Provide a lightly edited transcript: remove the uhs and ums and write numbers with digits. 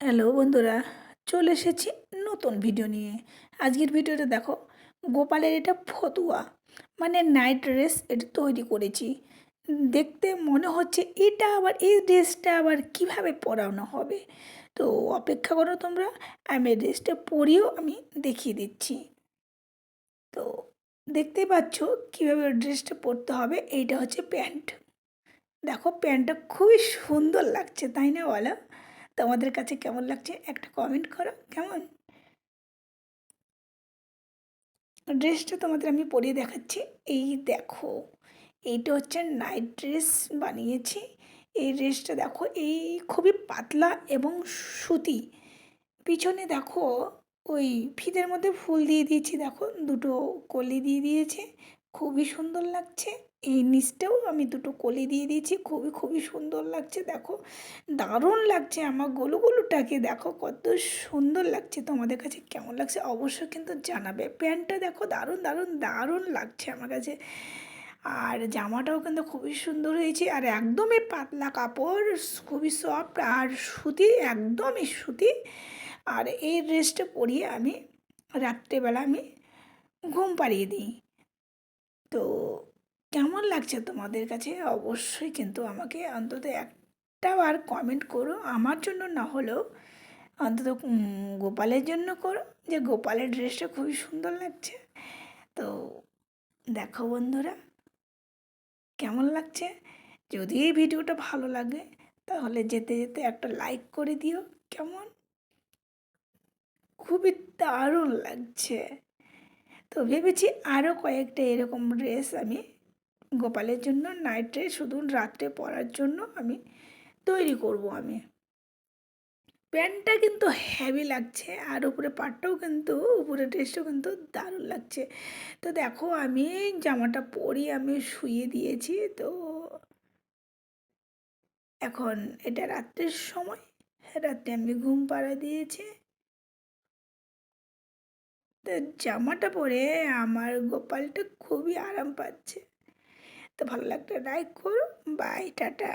Hello বন্ধুরা, চলে এসেছি নতুন ভিডিও নিয়ে। আজকের ভিডিওতে দেখো, গোপালের এটা ফতুয়া মানে নাইট ড্রেস এটা তৈরি করেছি। দেখতে মনে হচ্ছে এটা আবার এই ড্রেসটা আবার কিভাবে পরানো হবে। তো অপেক্ষা করো তোমরা, আমি এই ড্রেসটা পরিয়েও আমি দেখিয়ে দিচ্ছি। তো দেখতেই পাচ্ছ কীভাবে ড্রেসটা পরতে হবে। এইটা হচ্ছে প্যান্ট। দেখো প্যান্টটা খুবই সুন্দর লাগছে, তাই না বলো? তোমাদের কাছে কেমন লাগছে একটা কমেন্ট করো কেমন। ড্রেসটা তোমাদের আমি পরিয়ে দেখাচ্ছি। এই দেখো, এইটা হচ্ছে নাইট ড্রেস বানিয়েছি। এই ড্রেসটা দেখো, এই খুবই পাতলা এবং সুতি। পিছনে দেখো ওই ফিতের মধ্যে ফুল দিয়ে দিয়েছি, দেখো দুটো কলি দিয়ে দিয়েছে, খুবই সুন্দর লাগছে। এই নিচটাও আমি দুটো কলি দিয়ে দিয়েছি, খুবই খুবই সুন্দর লাগছে। দেখো দারুণ লাগছে, আমার গোলুগুলোটাকে দেখো কত সুন্দর লাগছে। তোমাদের কাছে কেমন লাগছে অবশ্যই কিন্তু জানাবে। প্যান্টটা দেখো দারুণ দারুণ দারুণ লাগছে আমার কাছে। আর জামাটাও কিন্তু খুবই সুন্দর হয়েছে, আর একদমই পাতলা কাপড়, খুবই সফট আর সুতি, একদমই সুতি। আর এই ড্রেসটা পরিয়ে আমি রাত্রেবেলা আমি ঘুম পাড়িয়ে দিই। তো কেমন লাগছে তোমাদের কাছে অবশ্যই কিন্তু আমাকে অন্তত একটা বার কমেন্ট করো, আমার জন্য না হলেও অন্তত গোপালের জন্য করো, যে গোপালের ড্রেসটা খুবই সুন্দর লাগছে। তো দেখো বন্ধুরা কেমন লাগছে। যদি এই ভিডিওটা ভালো লাগে তাহলে যেতে যেতে একটা লাইক করে দিও কেমন। খুবই দারুণ লাগছে। তো ভেবেছি আরও কয়েকটা এরকম ড্রেস আমি গোপালের জন্য, নাইট ড্রেস শুধু রাত্রে পরার জন্য আমি তৈরি করব আমি। প্যান্টটা কিন্তু হেভি লাগছে, আর উপরে পাটটাও কিন্তু, উপরে ড্রেসটাও কিন্তু দারুণ লাগছে। তো দেখো আমি জামাটা পরি আমি শুয়ে দিয়েছি। তো এখন এটা রাত্রের সময়, রাত্রে আমি ঘুম পাড়া দিয়েছি। তো জামাটা পরে আমার গোপালটা খুবই আরাম পাচ্ছে। তো ভালো লাগলে লাইক করো। Bye, tata.